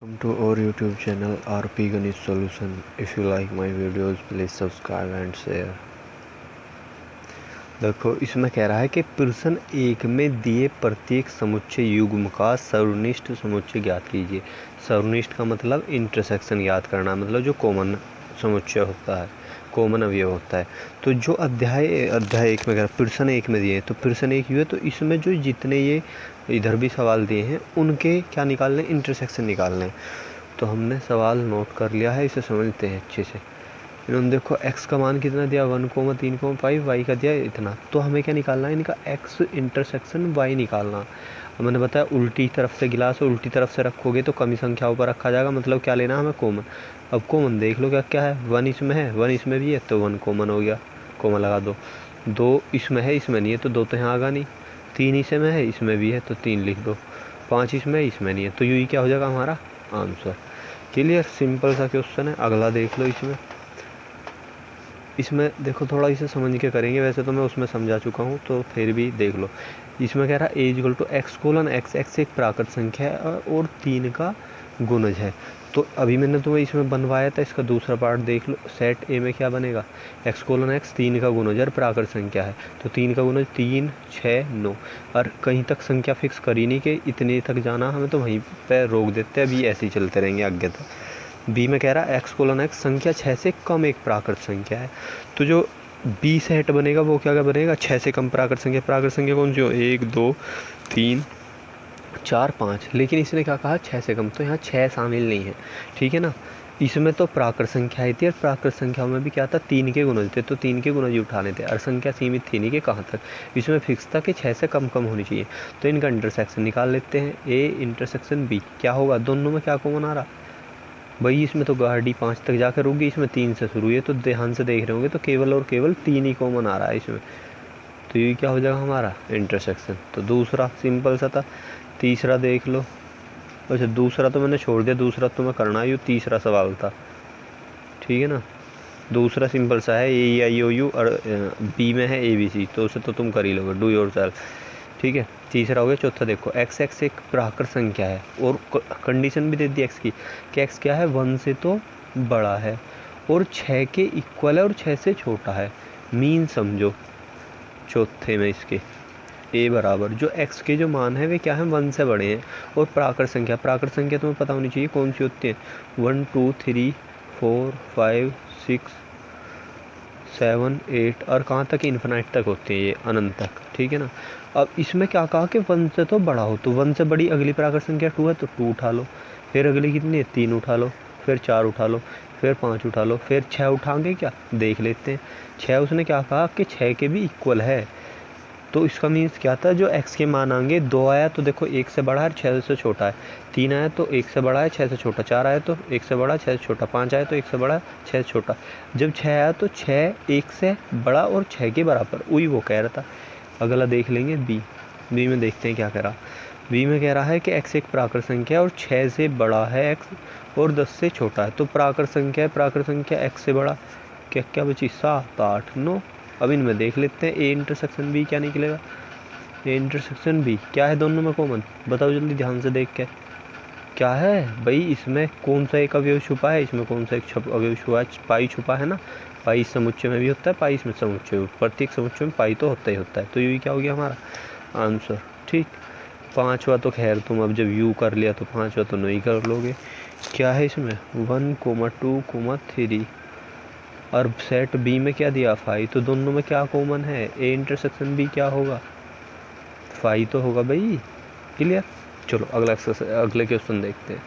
Welcome to our YouTube channel RP Ganit Solution. If you like my videos, please subscribe and share. देखो इसमें कह रहा है कि प्रश्न 1 में दिए प्रत्येक समुच्चय युग्म का सर्वनिष्ठ समुच्चय ज्ञात कीजिए। सर्वनिष्ठ का मतलब इंटरसेक्शन ज्ञात करना, मतलब जो कॉमन समुच्चय होता है, कॉमन अवयव होता है। तो जो अध्याय 1 में प्रश्न 1 में दिए, तो प्रश्न 1 हुए, तो इसमें जो जितने ये इधर भी सवाल दिए हैं उनके क्या निकालने, इंटरसेक्शन निकालने। तो हमने सवाल नोट कर लिया है, इसे समझते हैं अच्छे से। इन्होंने देखो x का मान कितना दिया 1,3,5, y का दिया इतना, तो हमें क्या निकालना है, इनका x इंटरसेक्शन y निकालना। अब मैंने बताया उल्टी तरफ से गिलास उल्टी तरफ से रखोगे तो कमी संख्याओं पर रखा जाएगा, मतलब क्या लेना हमें, कॉमन। अब कॉमन देख लो क्या क्या है, 1 इसमें है, 1 इसमें भी है, तो 1 कॉमन हो गया, कॉमन लगा दो। 2 इसमें है, इसमें नहीं है, तो 2 तो यहाँ आगा नहीं। 3 इसमें है, इसमें भी है, तो 3 लिख दो। 5 इसमें है, इसमें नहीं है, तो यही क्या हो जाएगा हमारा आंसर। क्लियर, सिंपल सा क्वेश्चन है। अगला देख लो। इसमें देखो थोड़ा इसे समझ के करेंगे, वैसे तो मैं उसमें समझा चुका हूँ, तो फिर भी देख लो। इसमें कह रहा है a इक्वल टू x:x एक प्राकृत संख्या है और 3 का गुणज है। तो अभी मैंने तुम्हें इसमें बनवाया था, इसका दूसरा पार्ट देख लो। सेट a में क्या बनेगा, x:x 3 का गुणज और प्राकृत संख्या है, तो 3 का गुणज 3, 6, 9। और कहीं तक संख्या फिक्स करी नहीं कि इतने तक जाना हमें, तो वहीं पर रोक देते हैं, अभी ऐसे ही चलते रहेंगे आगे तक। बी में कह रहा है x:x संख्या 6 से कम एक प्राकृत संख्या है। तो जो बी सेट बनेगा वो क्या बनेगा, 6 से कम प्राकृत संख्या। प्राकृत संख्या कौन सी हो, 1, 2, 3, 4, 5। लेकिन इसने क्या कहा 6 से कम, तो यहाँ 6 शामिल नहीं है, ठीक है ना। इसमें तो प्राकृत संख्या आई थी, और प्राकृत संख्याओं में भी क्या था, 3 के गुणज थे, तो 3 के गुणज उठाने थे, और संख्या सीमित थी नहीं कि कहाँ तक। इसमें फिक्स था कि 6 से कम कम होनी चाहिए। तो इनका इंटरसेक्शन निकाल लेते हैं। ए इंटरसेक्शन बी क्या होगा, दोनों में क्या कॉमन आ रहा भाई, इसमें तो गाड़ी 5 तक जाकर रुक गई, इसमें 3 से शुरू हुई है, तो ध्यान से देख रहे होंगे तो केवल और केवल 3 ही कॉमन आ रहा है इसमें। तो ये क्या हो जाएगा हमारा इंटरसेक्शन। तो दूसरा सिंपल सा था। तीसरा देख लो। अच्छा, दूसरा तो मैंने छोड़ दिया, दूसरा तो मैं करना ही, तीसरा सवाल था, ठीक है ना। दूसरा सिंपल सा है, AEIOU, और बी में है ABC, तो उसे तो तुम कर ही लोगे, डू योर सेल्फ, ठीक है। तीसरा हो गया। चौथा देखो, x एक प्राकृत संख्या है, और कंडीशन भी दे दी x की कि x क्या है, 1 से तो बड़ा है, और 6 के इक्वल है, और 6 से छोटा है। मीन समझो चौथे में इसके a बराबर जो x के जो मान है वे क्या है, 1 से बड़े हैं, और प्राकृत संख्या तुम्हें पता होनी चाहिए कौन सी होती है, 1, 2, 3, 4, 5, 6, 7, 8, और कहाँ तक, इन्फिनाइट तक होते हैं ये, अनंत तक, ठीक है ना। अब इसमें क्या कहा कि 1 से तो बड़ा हो, तो 1 से बड़ी अगली प्राकृत संख्या 2 है, तो 2 उठा लो। फिर अगली कितनी है, 3 उठा लो। फिर 4 उठा लो। फिर 5 उठा लो। फिर 6 उठाएंगे क्या, देख लेते हैं। 6 उसने क्या कहा कि 6 के भी इक्वल है, तो इसका मीन्स क्या था, जो x के मान आएंगे, 2 आया तो देखो 1 से बड़ा है, 6 से छोटा है। 3 आया तो 1 से बड़ा है, 6 से छोटा। 4 आया तो 1 से बड़ा, 6 से छोटा। 5 आया तो 1 से बड़ा, 6 से छोटा। जब 6 आया तो 6 1 से बड़ा और 6 के बराबर, वही वो कह रहा था। अगला देख लेंगे बी में देखते हैं क्या कह रहा। बी में कह रहा है कि x एक प्राकृत संख्या है और 6 से बड़ा है x, और 10 से छोटा है। तो प्राकृत संख्या है, प्राकृत संख्या x से बड़ा, क्या क्या बची, 7, 8, 9। अब इनमें देख लेते हैं ए इंटरसेक्शन बी क्या निकलेगा। ए इंटरसेक्शन बी क्या है, दोनों में कॉमन, बताओ जल्दी ध्यान से देख के। क्या है भाई, इसमें कौन सा एक अवयव छुपा है, इसमें कौन सा एक अवयव छुपा है, पाई छुपा है ना। पाई इस समुच्चय में भी होता है, पाई इसमें समुच्चय, प्रत्येक समुच्चय में पाई तो होता ही होता है। तो यू क्या हो गया हमारा आंसर, ठीक। 5वां तो खैर तुम अब जब यू कर लिया तो 5वां तो नहीं कर लोगे। क्या है इसमें 1, 2, 3, और सेट बी में क्या दिया, 5, तो दोनों में क्या कॉमन है, ए इंटरसेक्शन बी क्या होगा, 5 तो होगा भाई। क्लियर। चलो अगले क्वेश्चन देखते हैं।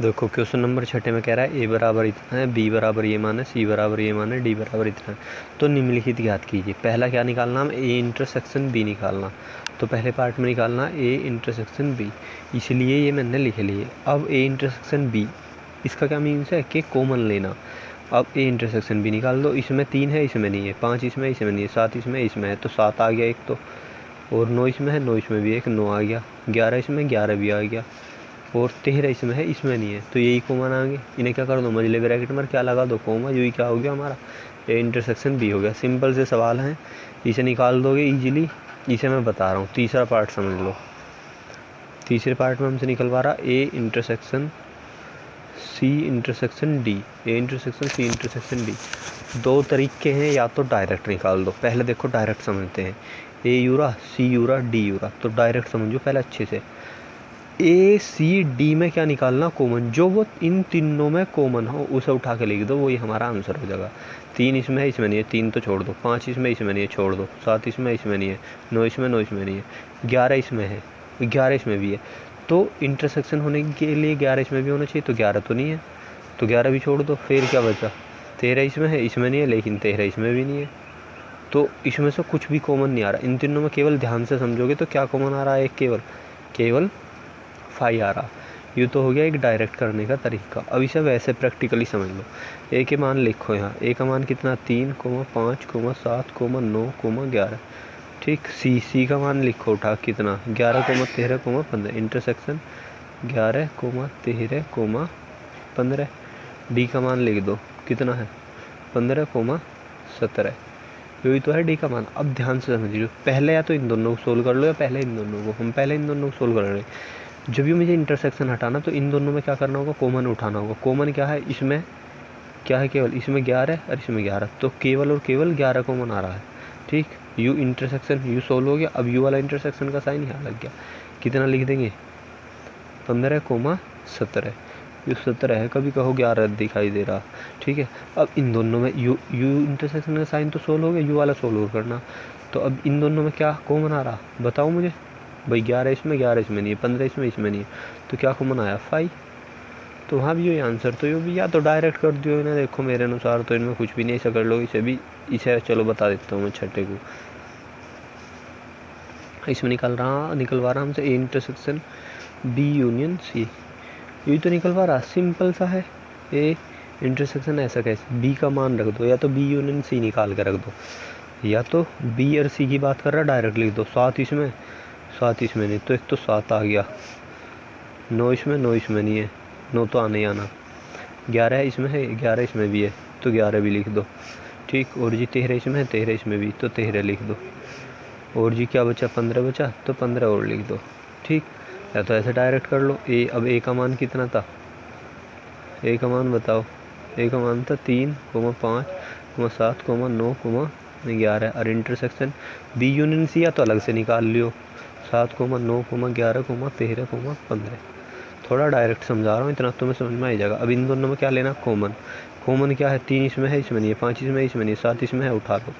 देखो क्वेश्चन नंबर 6 में कह रहा है ए बराबर इतना है, बी बराबर ये मान है, सी बराबर ये मान है, डी बराबर इतना है, तो निम्नलिखित ज्ञात कीजिए। पहला क्या निकालना, हम ए इंटरसेक्शन बी निकालना। तो पहले पार्ट में निकालना ए इंटरसेक्शन बी, इसलिए ये मैंने लिख लिए। अब ए इंटरसेक्शन बी, इसका क्या मीन्स है कि कॉमन लेना। अब ए इंटरसेक्शन बी निकाल दो। इसमें 3 है, इसमें नहीं है। 5 इसमें नहीं है। 7 इसमें है, तो 7 आ गया एक तो। और 9 इसमें है, 9 इसमें भी एक, 9 आ गया। 11 इसमें, 11 भी आ गया। और 13 इसमें है, इसमें नहीं है, तो यही कॉमन आएंगे। इन्हें क्या कर दो, मझले ब्रैकेट में क्या लगा दो, कॉमा, यही क्या हो गया हमारा ए इंटरसेक्शन बी हो गया। सिंपल से सवाल हैं, इसे निकाल दोगे ईजिली, इसे मैं बता रहा हूँ। तीसरा पार्ट समझ लो। तीसरे पार्ट में हमसे निकलवा रहा A intersection C intersection D, A intersection C intersection D. दो तरीके हैं, या तो डायरेक्ट निकाल दो। पहले देखो डायरेक्ट समझते हैं, ए यूरा सी यूरा डी यूरा। तो डायरेक्ट समझो पहले अच्छे से। ए सी डी में क्या निकालना, कॉमन, जो वो इन तीनों में कॉमन हो उसे उठा के लिख दो, वही हमारा आंसर हो जाएगा। 3 इसमें है, इसमें नहीं है, 3 तो छोड़ दो। 5 इसमें, इसमें नहीं है, छोड़ दो। 7 इसमें, इसमें नहीं है। 9 इसमें, 9 इसमें नहीं है। 11 इसमें है, 11 इसमें भी है। तो इंटरसेक्शन होने के लिए 11 इसमें भी होना चाहिए, तो 11 तो नहीं है, तो 11 भी छोड़ दो। फिर क्या बचा, 13 इसमें है, इसमें नहीं है, लेकिन 13 इसमें भी नहीं है। तो इसमें से कुछ भी कॉमन नहीं आ रहा। इन तीनों में केवल ध्यान से समझोगे तो क्या कॉमन आ रहा है, केवल 5 आ रहा। ये तो हो गया एक डायरेक्ट करने का तरीका। अब इसे वैसे प्रैक्टिकली समझ लो। ए के मान लिखो यहाँ, ए का मान कितना, 3, 5, 7, 9, 11। ठीक। सी का मान लिखो उठा, कितना, 11, 13, 15। इंटरसेक्शन 11, 13, 15। डी का मान लिख दो, कितना है, 15, 17। यही तो है डी का मान। अब ध्यान से समझिए, पहले या तो इन दोनों को सोल्व कर लो, या पहले इन दोनों को। हम पहले इन दोनों को सोल्व कर रहे हैं। जब भी मुझे इंटरसेक्शन हटाना, तो इन दोनों में क्या करना होगा, कॉमन उठाना होगा। कॉमन क्या है इसमें, क्या है, केवल इसमें 11 और इसमें 11, तो केवल और केवल 11 कॉमन आ रहा है। ठीक। यू इंटरसेक्शन, यू सोल्व हो गया। अब यू वाला इंटरसेक्शन का साइन यहाँ लग गया। कितना लिख देंगे, 15, 17। यू 17 है, कभी कहो 11 दिखाई दे रहा। ठीक है। अब इन दोनों में यू इंटरसेक्शन का साइन तो सोल्व हो गया, यू वाला सोल्व करना। तो अब इन दोनों में क्या कॉमन आ रहा, बताओ मुझे भाई। 11 इसमें, 11 इसमें नहीं है। 15 इसमें, इसमें नहीं है। तो क्या कॉमन आया, 5। तो वहाँ भी यही आंसर। तो ये भी या तो डायरेक्ट कर दियो इन्हें, देखो मेरे अनुसार तो इनमें कुछ भी नहीं, ऐसा कर लो। इसे चलो बता देता हूँ मैं छठे को। इसमें निकलवा रहा हमसे A intersection B union C. यही तो निकलवा रहा, सिंपल सा है। ए इंटरसेक्शन ऐसा कैसे, बी का मान रख दो, या तो बी यूनियन सी निकाल के रख दो, या तो बी और सी की बात कर रहा डायरेक्ट लिख दो। 7 इसमें, 7 इसमें नहीं, तो एक तो 7 आ गया। 9 इसमें, 9 इसमें नहीं है, 9 तो आने ही आना। 11 इसमें है, 11 इसमें भी है, तो 11 भी लिख दो। ठीक। और जी 13 इसमें है, 13 इसमें भी, तो 13 लिख दो। और जी क्या बचा, 15 बचा, तो 15 और लिख दो। ठीक। या तो ऐसे डायरेक्ट कर लो। ए, अब ए का मान कितना था, ए का मान बताओ। ए का मान था 3, 5, 7, 9, 11। और इंटरसेक्शन बी यूनियन सी या तो अलग से निकाल लियो, 7, 9, 11, 13, 15। थोड़ा डायरेक्ट समझा रहा हूँ, इतना तुम्हें समझ में आ जाएगा। अब इन दोनों में क्या लेना, कॉमन। कॉमन क्या है, 3 इसमें है, इसमें नहीं है। 5 इसमें है, इसमें नहीं है। 7 इसमें है, उठा लो।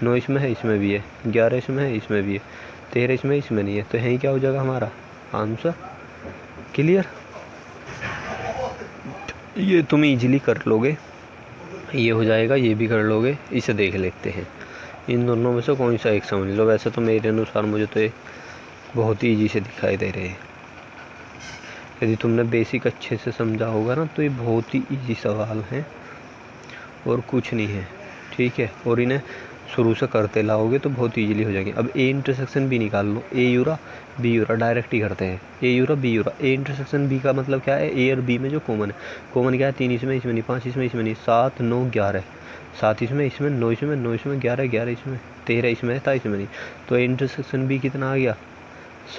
9 इसमें है, इसमें भी है। 11 इसमें है, इसमें भी है। 13 इसमें, इसमें नहीं है। तो यही क्या हो जाएगा हमारा आंसर। क्लियर। ये तुम इजीली कर लोगे, ये हो जाएगा, ये भी कर लोगे। इसे देख लेते हैं, इन दोनों में से कौन सा एक समझ लो। वैसे तो मेरे अनुसार मुझे तो ये बहुत ही ईजी से दिखाई दे रहे हैं। यदि तुमने बेसिक अच्छे से समझा होगा ना, तो ये बहुत ही ईजी सवाल हैं और कुछ नहीं है। ठीक है। और इन्हें शुरू से करते लाओगे तो बहुत ईजीली हो जाएंगे। अब ए इंटरसेक्शन बी निकाल लो। ए यूरा बी यूरा, डायरेक्ट ही करते हैं। ए यूरा बी यूरा। ए इंटरसेक्शन बी का मतलब क्या है, ए और बी में जो कॉमन है। कॉमन क्या है, 3 इसमें, इसमें नहीं। 5 इसमें, इसमें नहीं। 7, 9, 11। 7 इसमें, इसमें 9 इसमें, 9 इसमें 11, 11 इसमें। 13 इसमें था, इसमें नहीं। तो ए इंटरसेक्शन बी कितना आ गया,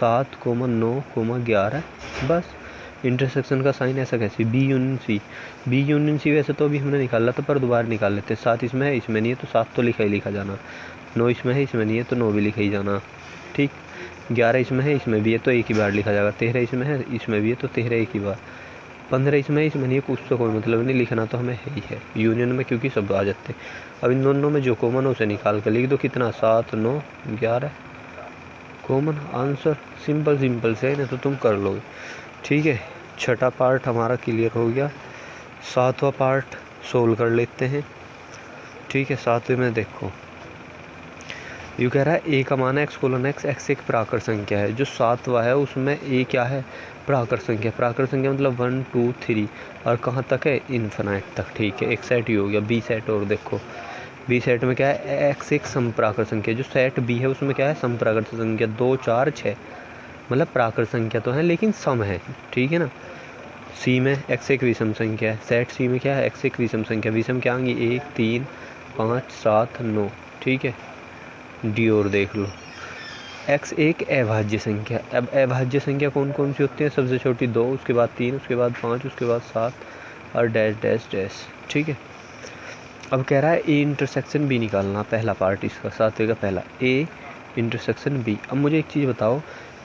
7, 9, 11। बस। इंटरसेक्शन का साइन ऐसा कैसे, B union C. B union C वैसे तो अभी हमने निकाला था, पर दोबारा निकाल लेते हैं। 7 इसमें है, इसमें नहीं है, तो 7 तो लिखा ही लिखा जाना। 9 इसमें है, इसमें नहीं है, तो 9 भी लिखा ही जाना। ठीक। 11 इसमें है, इसमें भी है, तो एक ही बार लिखा जाएगा। 13 इसमें है, इसमें भी है, तो 13 एक ही बार। 15 इसमें है, इसमें नहीं है, कुछ तो कोई मतलब नहीं, लिखना तो हमें है ही है यूनियन में, क्योंकि सब आ जाते हैं। अब इन दोनों में जो कॉमन है उसे निकाल कर लिख दो, कितना, 7, 9, 11 कॉमन आंसर। सिंपल से है ना, तो तुम कर लोगे। ठीक है। छठा पार्ट हमारा क्लियर हो गया। 7वां पार्ट सोल्व कर लेते हैं। ठीक है। 7वें में देखो, यू कह रहा है ए का मान है x:x। x एक प्राकृत संख्या है। जो 7वां है उसमें ए क्या है, प्राकृत संख्या। प्राकृत संख्या मतलब 1, 2, 3 और कहाँ तक है, इन्फिनाइट तक। ठीक है। एक सेट ही हो गया। बी सेट और देखो, बी सेट में क्या है, x एक समप्राकृत संख्या। जो सेट बी है उसमें क्या है, समप्राकृत संख्या 2, 4, 6। मतलब प्राकृत संख्या तो है लेकिन सम है। ठीक है ना। सी में x एक विषम संख्या है। सेट सी में क्या है, x एक विषम संख्या। विषम क्या होंगी, 1, 3, 5, 7, 9। ठीक है। डी और देख लो, x एक अभाज्य संख्या। अब अभाज्य संख्या कौन कौन सी होती है? सबसे छोटी 2, उसके बाद 3, उसके बाद 5, उसके बाद 7 और डैश डैश डैश। ठीक है, अब कह रहा है ए इंटरसेक्शन बी निकालना। पहला पार्ट इसका 7 का पहला, ए इंटरसेक्शन बी। अब मुझे एक चीज़ बताओ,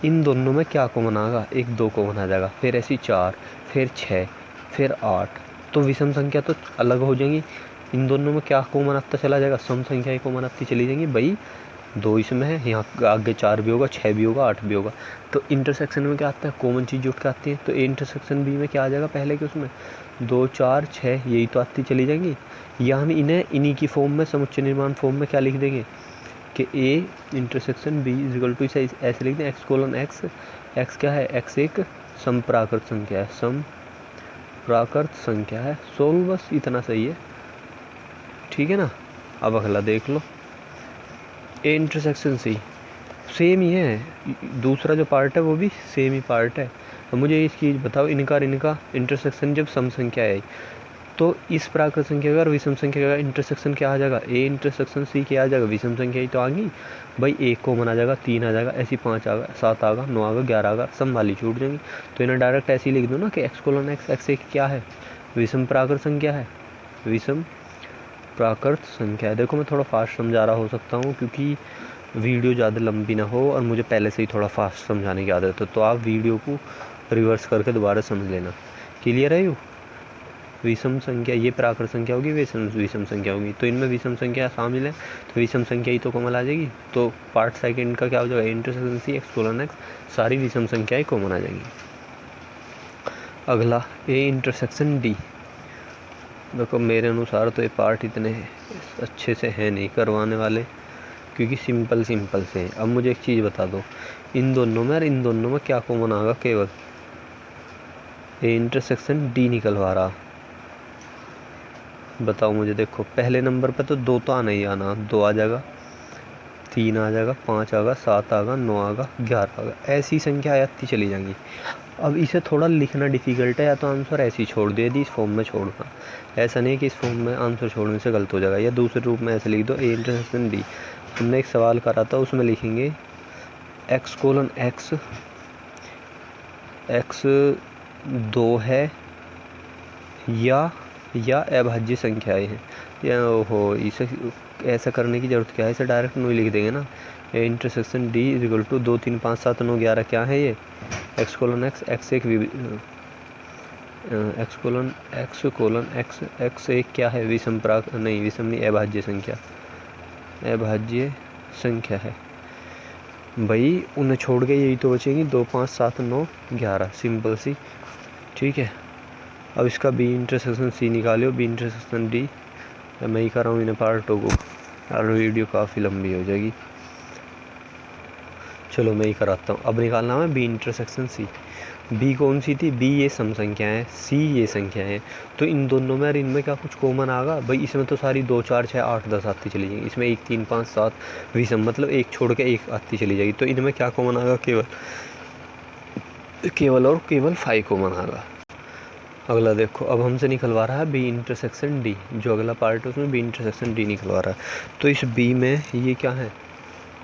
इन दोनों में क्या कॉमन आएगा? एक 2 कॉमन आ जाएगा, फिर ऐसी 4, फिर 6, फिर 8। तो विषम संख्या तो अलग हो जाएंगी। इन दोनों में क्या कॉमन आता चला जाएगा? सम संख्याएं कॉमन आती चली जाएंगी। भाई 2 इसमें है, यहाँ आगे 4 भी होगा, 6 भी होगा, 8 भी होगा। तो इंटरसेक्शन में क्या आता है? कॉमन चीज़ जुट के आती है। तो ए इंटरसेक्शन बी में क्या आ जाएगा पहले के? उसमें 2, 4, 6 यही तो आती चली जाएंगी। या हम इन्हें इन्हीं की फॉर्म में, समुच्चय निर्माण फॉर्म में क्या लिख देंगे कि A intersection B is equal to, इसे ऐसे लिख दें x कोलन एक्स। एक्स क्या है? x एक समप्राकृत संख्या है, समप्राकृत संख्या है। सोल्व, बस इतना सही है। ठीक है ना। अब अगला देख लो, ए इंटरसेक्शन सी सेम ही है, दूसरा जो पार्ट है वो भी सेम ही पार्ट है। तो मुझे एक चीज़ बताओ, इनका इंटरसेक्शन जब सम संख्या है तो इस प्राकृत संख्या का और विषम संख्या का इंटरसेक्शन क्या आ जाएगा? ए इंटरसेक्शन सी क्या आ जाएगा? विषम संख्या ही तो आ गई भाई। 1 कॉमन आ जाएगा, 3 आ जाएगा, ऐसी 5 आएगा, 7 आएगा, 9 आएगा, 11 आएगा, सम वाली छूट जाएंगी। तो इन्हें डायरेक्ट ऐसे ही लिख दो ना कि x कोलन एक्स, एक्स एक क्या है? विषम प्राकृत संख्या है, विषम प्राकृत संख्या है। देखो मैं थोड़ा फास्ट समझा रहा हो सकता हूँ क्योंकि वीडियो ज़्यादा लंबी ना हो और मुझे पहले से ही थोड़ा फास्ट समझाने की आदत है, तो आप वीडियो को रिवर्स करके दोबारा समझ लेना। क्लियर है यू? विषम संख्या ये प्राकृत संख्या होगी, विषम संख्या होगी। तो इनमें विषम संख्या शामिल है, तो विषम संख्या ही तो कॉमन आ जाएगी। तो पार्ट सेकंड का क्या हो जाएगा? Intersection C X colon X, सारी विषम संख्याएं कॉमन आ जाएंगी। अगला ए इंटरसेक्शन डी। देखो मेरे अनुसार तो ये पार्ट इतने अच्छे से है नहीं करवाने वाले, क्योंकि सिंपल से हैं। अब मुझे एक चीज़ बता दो, इन दोनों में और इन दोनों में क्या कॉमन आएगा? केवल ए इंटरसेक्शन डी निकलवा रहा। बताओ मुझे। देखो पहले नंबर पे तो 2 तो आना ही आना, 2 आ जाएगा, 3 आ जाएगा, 5 आएगा, 7 आएगा, 9 आएगा, 11 आएगा, ऐसी संख्या आती चली जाएंगी। अब इसे थोड़ा लिखना डिफ़िकल्ट है, या तो आंसर ऐसे ही छोड़ दो यदि इस फॉर्म में छोड़ना। ऐसा नहीं कि इस फॉर्म में आंसर छोड़ने से गलत हो जाएगा, या दूसरे रूप में ऐसे लिख दो ए इंटरसेक्शन डी। हमने एक सवाल करा था, उसमें लिखेंगे एक्स कोलन एक्स, एक्स 2 है या अभाज्य संख्याएं हैं। या हो इसे ऐसा करने की ज़रूरत क्या है? इसे डायरेक्ट नो लिख देंगे ना। A intersection D is equal to 2, 3, 5, 7, 9, 11 क्या है ये? एक्स कोलन एक्स, एक्स एक एक्स कोलन एक्स, एक्स एक क्या है? विषम अभाज्य संख्या, अभाज्य संख्या है भाई। उन्हें छोड़ के यही तो बचेंगी, 2, 5, 7, 9, 11, सिंपल सी। ठीक है, अब इसका बी इंटरसेक्शन सी निकालो, बी इंटरसेक्शन डी। मैं ही कर रहा हूँ इन्हें पार्टों को, और वीडियो काफ़ी लंबी हो जाएगी। चलो मैं ही कराता हूँ। अब निकालना है बी इंटरसेक्शन सी। बी कौन सी थी? बी ये सम संख्या है, सी ये संख्या है। तो इन दोनों में और इनमें क्या कुछ कॉमन आएगा? भाई इसमें तो सारी 2, 4, 6, 8, 10 आती चली जाएगी। इसमें 1, 3, 5, 7 विषम, मतलब एक छोड़ के एक आती चली जाएगी। तो इनमें क्या कॉमन आएगा? केवल 5 कॉमन आएगा। अगला देखो, अब हमसे निकलवा रहा है बी इंटरसेक्शन डी। जो अगला पार्ट है उसमें बी इंटरसेक्शन डी निकलवा रहा है। तो इस बी में ये क्या है?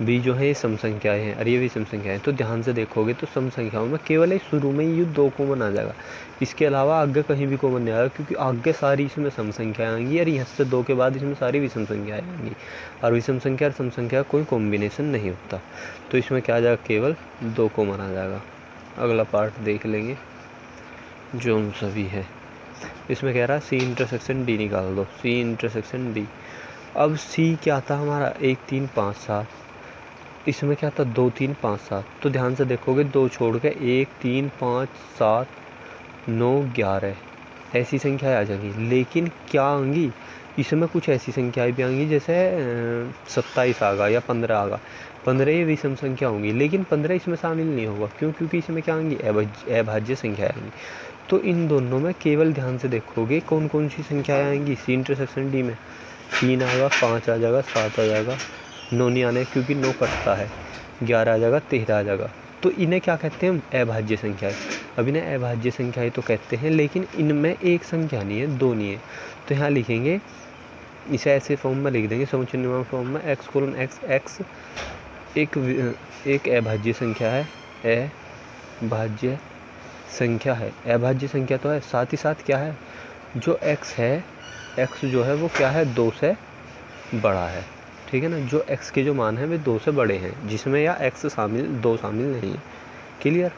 बी जो है ये सम संख्याएँ हैं और ये भी सम संख्याएँ हैं। तो ध्यान से देखोगे तो सम संख्याओं में केवल एक शुरू में ही 2 कॉमन आ जाएगा। इसके अलावा आगे कहीं भी कॉमन नहीं आएगा, क्योंकि आगे सारी इसमें सम संख्याएँ आएंगी और यहाँ से 2 के बाद इसमें सारी विषम संख्याएँ आएंगी। और विषम संख्या और सम संख्या कोई कॉम्बिनेशन नहीं होता। तो इसमें क्या आ जाएगा? केवल 2 कॉमन आ जाएगा। अगला पार्ट देख लेंगे जो हम सभी है। इसमें कह रहा है सी इंटरसेक्शन डी निकाल दो, सी इंटरसेक्शन डी। अब सी क्या था हमारा? 1, 3, 5, 7। इसमें क्या था? 2, 3, 5, 7। तो ध्यान से देखोगे 2 छोड़ के 1, 3, 5, 7, 9, 11 ऐसी संख्याएँ आ जाएंगी। लेकिन क्या आएंगी? इसमें कुछ ऐसी संख्याएँ भी आएंगी जैसे 27 आ गया या 15 आ गया। 15 ये विषम संख्या होंगी, लेकिन 15 इसमें शामिल नहीं होगा। क्यों? क्योंकि इसमें क्या आएंगी? अभाज्य संख्या आएंगी। तो इन दोनों में केवल ध्यान से देखोगे कौन कौन सी संख्याएँ आएंगी सी इंटरसेक्शन डी में। 3 आएगा, 5 आ जाएगा, 7 आ जाएगा, 9 नहीं आने क्योंकि 9 कटता है, 11 आ जाएगा, 13 आ जाएगा। तो इन्हें क्या कहते हैं? अभाज्य संख्याएँ। अब इन्हें अभाज्य संख्याएँ तो कहते हैं, लेकिन इनमें एक संख्या नहीं है, 2 नहीं है। तो यहाँ लिखेंगे, इसे ऐसे फॉर्म में लिख देंगे, समुच्चय निर्माण फॉर्म में, एक्स कोलन एक्स, एक्स एक अभाज्य संख्या है, अभाज्य संख्या है, अभाज्य संख्या तो है, साथ ही साथ क्या है, जो x है, x जो है वो क्या है, 2 से बड़ा है, ठीक है ना। जो x के जो मान है वे 2 से बड़े हैं, जिसमें या x शामिल 2 शामिल नहीं है। क्लियर।